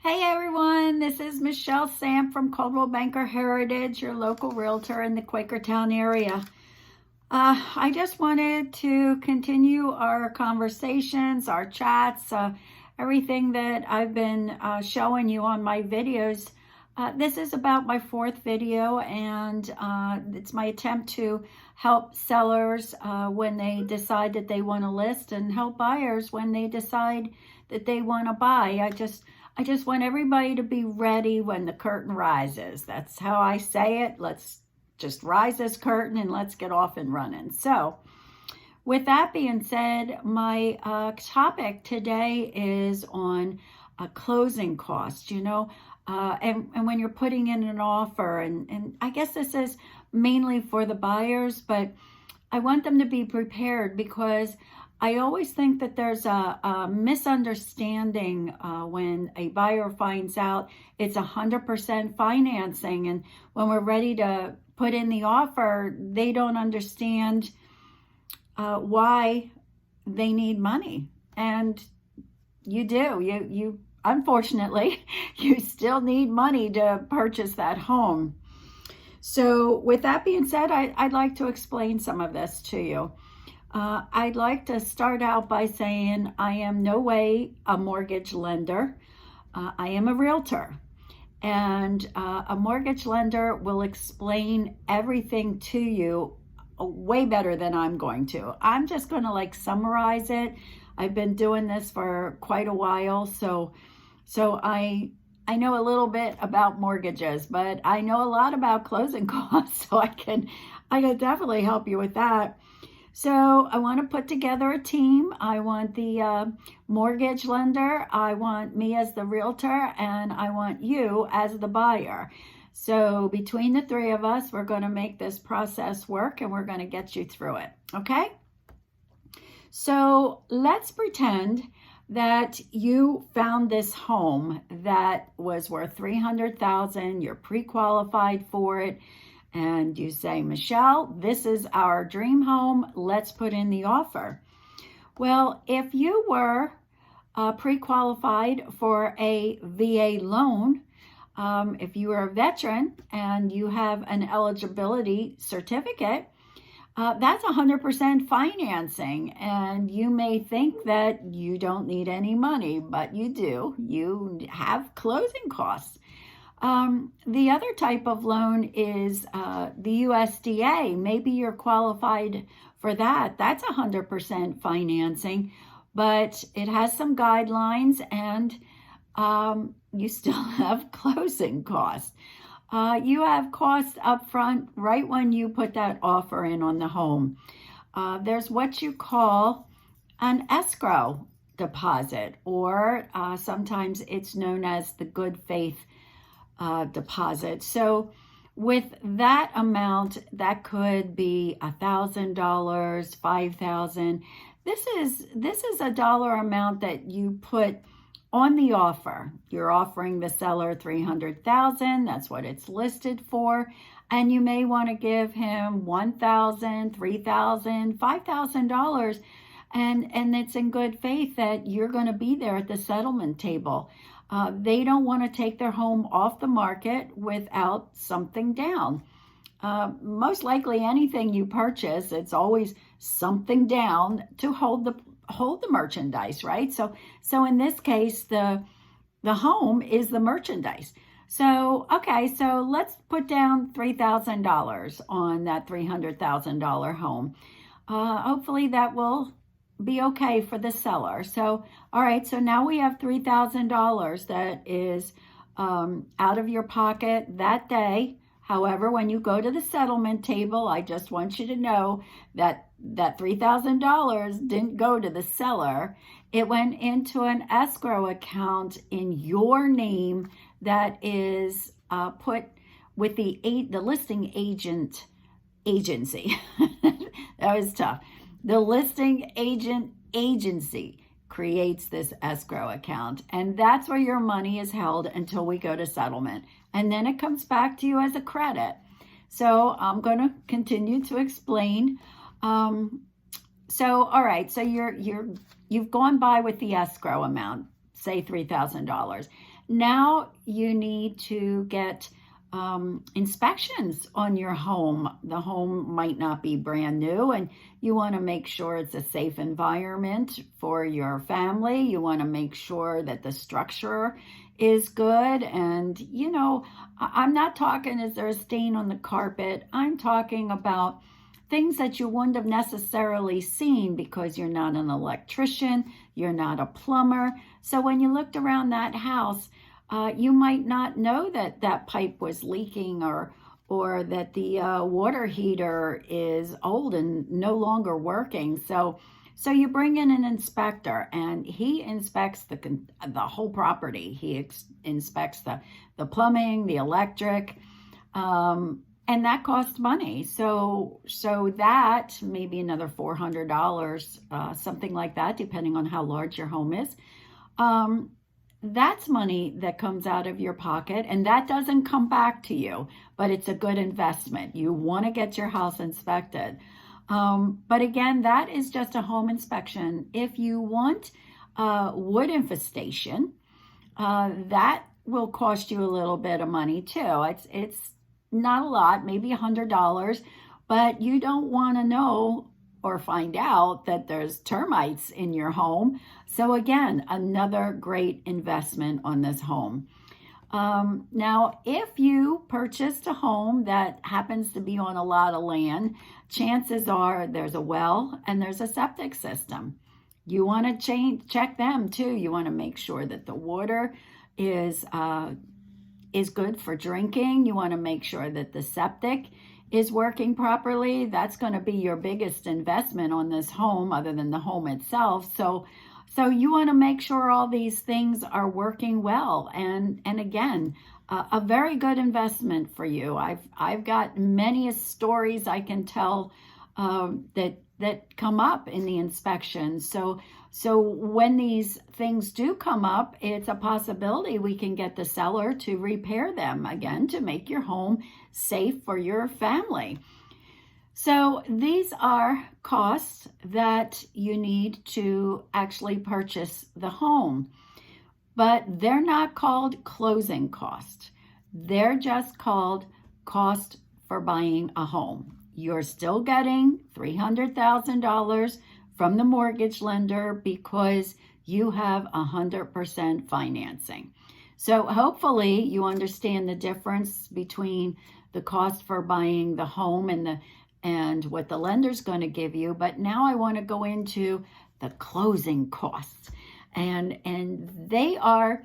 Hey everyone, this is Michelle Samp from Coldwell Banker Heritage, your local realtor in the Quakertown area. I just wanted to continue our conversations, our chats, everything that I've been showing you on my videos. This is about my fourth video, and it's my attempt to help sellers when they decide that they want to list, and help buyers when they decide that they want to buy. I just want everybody to be ready when the curtain rises. That's how I say it. Let's just rise this curtain and let's get off and running. So with that being said, my topic today is on closing costs, and when you're putting in an offer, and I guess this is mainly for the buyers, but I want them to be prepared, because I always think that there's a misunderstanding when a buyer finds out it's 100% financing, and when we're ready to put in the offer, they don't understand why they need money. And you do. You unfortunately, you still need money to purchase that home. So with that being said, I'd like to explain some of this to you. I'd like to start out by saying I am no way a mortgage lender. I am a realtor, and a mortgage lender will explain everything to you way better than I'm going to. I'm just going to summarize it. I've been doing this for quite a while, so I know a little bit about mortgages, but I know a lot about closing costs, so I can definitely help you with that. So I want to put together a team. I want the mortgage lender, I want me as the realtor, and I want you as the buyer. So between the three of us, we're going to make this process work, and we're going to get you through it. Okay? So let's pretend that you found this home that was worth $300,000. You're pre-qualified for it. And you say, Michelle, this is our dream home. Let's put in the offer. Well, if you were pre-qualified for a VA loan, if you are a veteran and you have an eligibility certificate, that's 100% financing. And you may think that you don't need any money, but you do. You have closing costs. The other type of loan is the USDA. Maybe you're qualified for that. That's 100% financing, but it has some guidelines, and you still have closing costs. You have costs up front right when you put that offer in on the home. There's what you call an escrow deposit, or sometimes it's known as the good faith deposit. So with that amount, that could be $1,000, $5,000. This is a dollar amount that you put on the offer. You're offering the seller $300,000. That's what it's listed for. And you may want to give him $1,000, $3,000, $5,000. And it's in good faith that you're going to be there at the settlement table. They don't want to take their home off the market without something down. Most likely anything you purchase, it's always something down to hold the merchandise, right? So in this case, the home is the merchandise. So, okay, so let's put down $3,000 on that $300,000 home. Hopefully that will be okay for the seller. So, all right, so now we have $3,000 that is out of your pocket that day. However, when you go to the settlement table, I just want you to know that that $3,000 didn't go to the seller. It went into an escrow account in your name that is put with the listing agency. That was tough. The listing agency creates this escrow account, and that's where your money is held until we go to settlement, and then it comes back to you as a credit. So I'm going to continue to explain. So all right, so you've gone by with the escrow amount, say $3,000. Now you need to get inspections on your home. The home might not be brand new, and you want to make sure it's a safe environment for your family. You want to make sure that the structure is good. And, I'm not talking, is there a stain on the carpet? I'm talking about things that you wouldn't have necessarily seen because you're not an electrician, you're not a plumber. So when you looked around that house, you might not know that that pipe was leaking, or that the water heater is old and no longer working. So you bring in an inspector, and he inspects the whole property. He inspects the plumbing, the electric, and that costs money. So that maybe another $400, something like that, depending on how large your home is. That's money that comes out of your pocket, and that doesn't come back to you, but it's a good investment. You want to get your house inspected. But again, that is just a home inspection. If you want wood infestation, that will cost you a little bit of money too. It's not a lot, maybe $100, but you don't want to know or find out that there's termites in your home. So again, another great investment on this home. Now, if you purchased a home that happens to be on a lot of land, chances are there's a well and there's a septic system. You want to check them too. You want to make sure that the water is good for drinking. You want to make sure that the septic is working properly. That's going to be your biggest investment on this home, other than the home itself. So you want to make sure all these things are working well. And again, a very good investment for you. I've got many stories I can tell that come up in the inspection. So when these things do come up, it's a possibility we can get the seller to repair them again to make your home safe for your family. So these are costs that you need to actually purchase the home, but they're not called closing costs. They're just called cost for buying a home. You're still getting $300,000 from the mortgage lender because you have 100% financing. So hopefully you understand the difference between the cost for buying the home and what the lender's going to give you. But now I want to go into the closing costs. And they are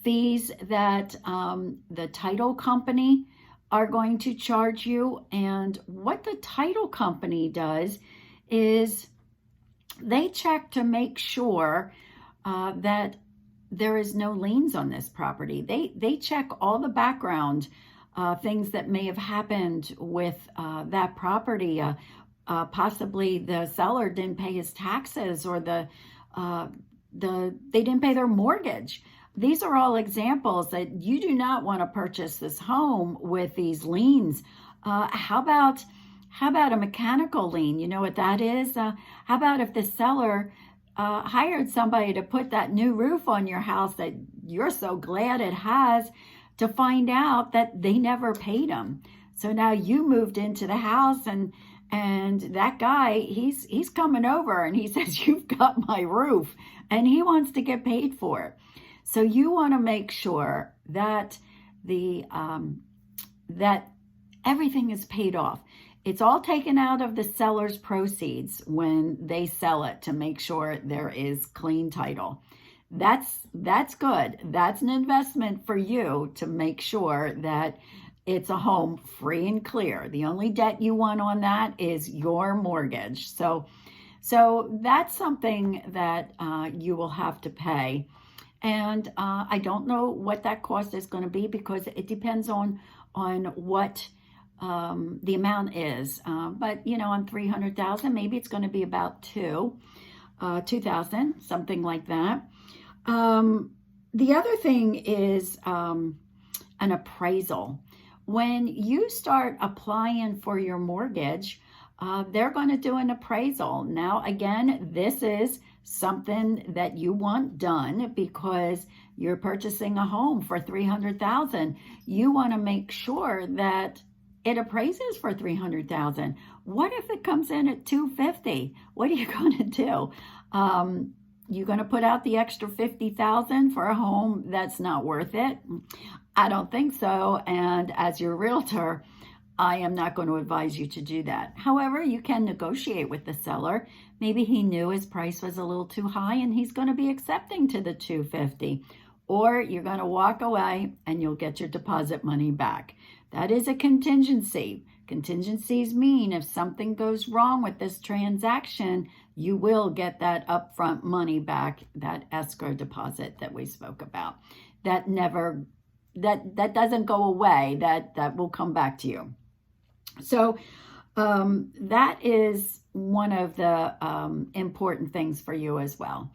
fees that the title company are going to charge you. And what the title company does is they check to make sure that there is no liens on this property. They check all the background things that may have happened with that property. Possibly the seller didn't pay his taxes, or they didn't pay their mortgage. These are all examples that you do not want to purchase this home with these liens. How about a mechanical lien? You know what that is? How about if the seller hired somebody to put that new roof on your house that you're so glad it has, to find out that they never paid them. So now you moved into the house, and that guy, he's coming over and he says, "You've got my roof," and he wants to get paid for it. So you want to make sure that that everything is paid off. It's all taken out of the seller's proceeds when they sell it, to make sure there is clean title. That's good. That's an investment for you to make sure that it's a home free and clear. The only debt you want on that is your mortgage. So that's something that you will have to pay. And I don't know what that cost is going to be, because it depends on what the amount is. But on $300,000, maybe it's going to be about $2,000, something like that. The other thing is an appraisal. When you start applying for your mortgage, they're going to do an appraisal. Now, again, this is something that you want done because you're purchasing a home for $300,000. You want to make sure that it appraises for $300,000. What if it comes in at $250,000? What are you going to do? You going to put out the extra $50,000 for a home that's not worth it? I don't think so. And as your realtor, I am not going to advise you to do that. However, you can negotiate with the seller. Maybe he knew his price was a little too high and he's going to be accepting to the $250,000. Or you're going to walk away and you'll get your deposit money back. That is a contingency. Contingencies mean if something goes wrong with this transaction, you will get that upfront money back, that escrow deposit that we spoke about. That doesn't go away. That will come back to you. So that is one of the important things for you as well.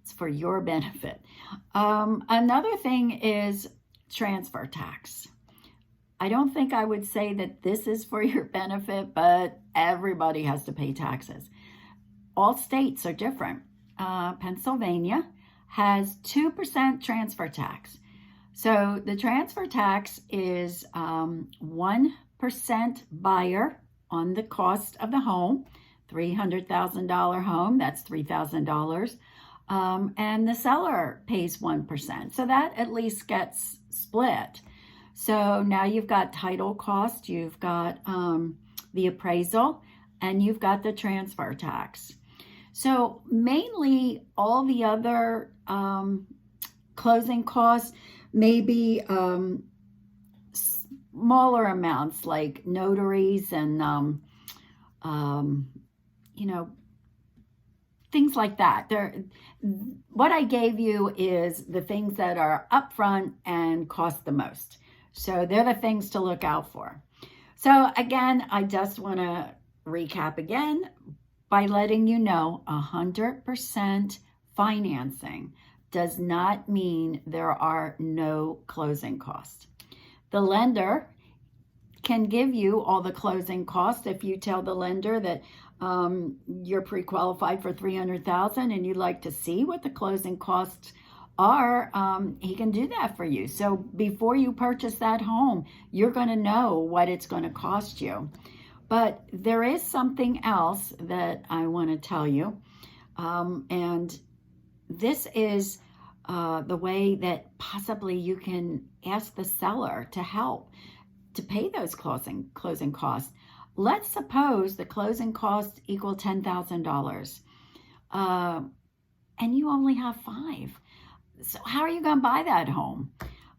It's for your benefit. Another thing is transfer tax. I don't think I would say that this is for your benefit, but everybody has to pay taxes. All states are different. Pennsylvania has 2% transfer tax. So the transfer tax is 1% buyer on the cost of the home, $300,000 home, that's $3,000. And the seller pays 1%. So that at least gets split. So now you've got title cost, you've got the appraisal, and you've got the transfer tax. So mainly all the other closing costs, maybe smaller amounts like notaries and, things like that. What I gave you is the things that are upfront and cost the most. So they're the things to look out for. So again, I just want to recap again by letting you know 100% financing does not mean there are no closing costs. The lender can give you all the closing costs if you tell the lender that you're pre-qualified for $300,000 and you'd like to see what the closing costs are. He can do that for you. So before you purchase that home, you're going to know what it's going to cost you. But there is something else that I want to tell you, and this is the way that possibly you can ask the seller to help to pay those closing costs. Let's suppose the closing costs equal $10,000, and you only have $5,000. So how are you going to buy that home?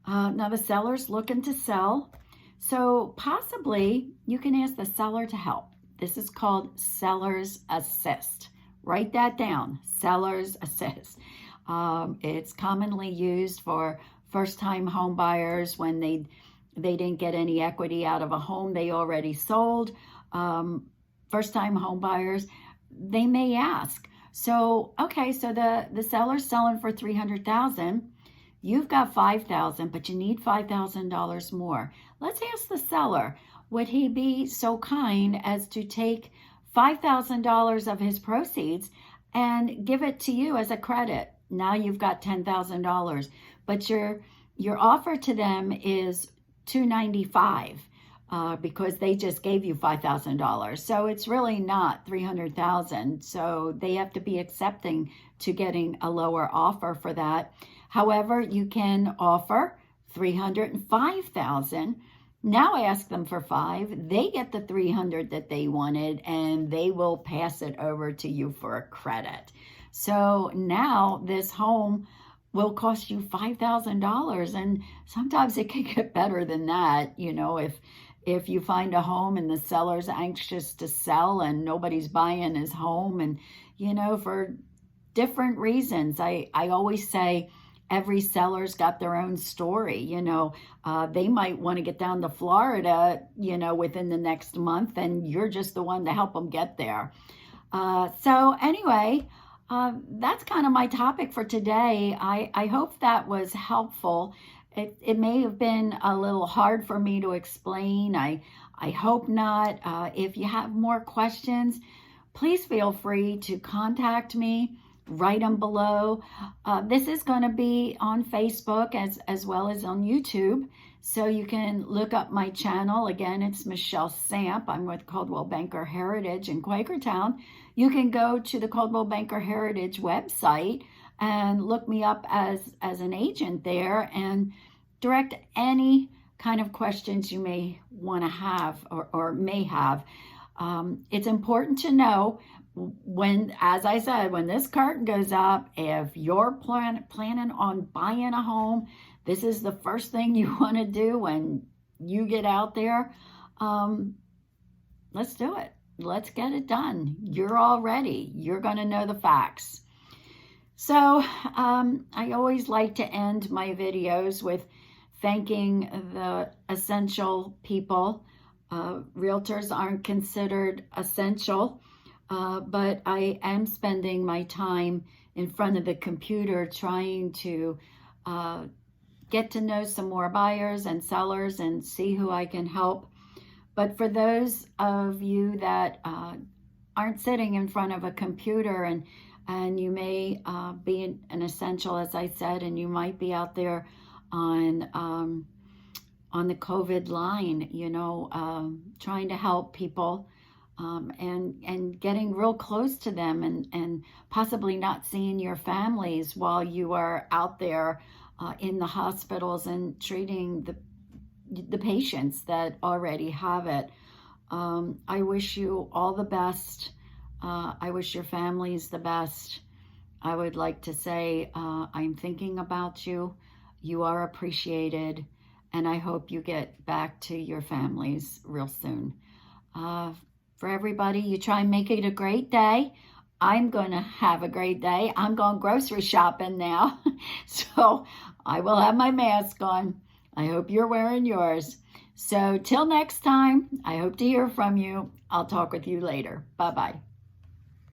Now the seller's looking to sell, so possibly you can ask the seller to help. This is called seller's assist. Write that down, seller's assist. It's commonly used for first-time home buyers when they didn't get any equity out of a home they already sold. First-time home buyers, they may ask. So, okay, so the seller's selling for $300,000. You've got $5,000, but you need $5,000 more. Let's ask the seller, would he be so kind as to take $5,000 of his proceeds and give it to you as a credit? Now you've got $10,000, but your offer to them is $295 because they just gave you $5,000. So it's really not $300,000. So they have to be accepting to getting a lower offer for that. However, you can offer $305,000. Now ask them for $5,000. They get the $300,000 that they wanted, and they will pass it over to you for a credit. So now this home will cost you $5,000, and sometimes it can get better than that. You know, if you find a home and the seller's anxious to sell and nobody's buying his home, and for different reasons, I always say every seller's got their own story. They might want to get down to Florida, within the next month, and you're just the one to help them get there. So anyway, that's kind of my topic for today. I hope that was helpful. It may have been a little hard for me to explain. I hope not. If you have more questions, please feel free to contact me. write them below. This is going to be on Facebook as well as on YouTube. So you can look up my channel. Again, it's Michelle Samp. I'm with Coldwell Banker Heritage in Quakertown. You can go to the Coldwell Banker Heritage website and look me up as an agent there and direct any kind of questions you may want to have or may have. It's important to know when, as I said, when this curtain goes up, if you're planning on buying a home, this is the first thing you want to do when you get out there. Let's do it. Let's get it done. You're all ready. You're going to know the facts. So I always like to end my videos with thanking the essential people. Realtors aren't considered essential, but I am spending my time in front of the computer trying to get to know some more buyers and sellers and see who I can help. But for those of you that aren't sitting in front of a computer and you may be an essential, as I said, and you might be out there on the COVID line, you know, trying to help people and getting real close to them and possibly not seeing your families while you are out there in the hospitals and treating the patients that already have it. I wish you all the best. I wish your families the best. I would like to say I'm thinking about you. You are appreciated, and I hope you get back to your families real soon. For everybody, you try and make it a great day. I'm going to have a great day. I'm going grocery shopping now, so I will have my mask on. I hope you're wearing yours. So till next time, I hope to hear from you. I'll talk with you later. Bye-bye.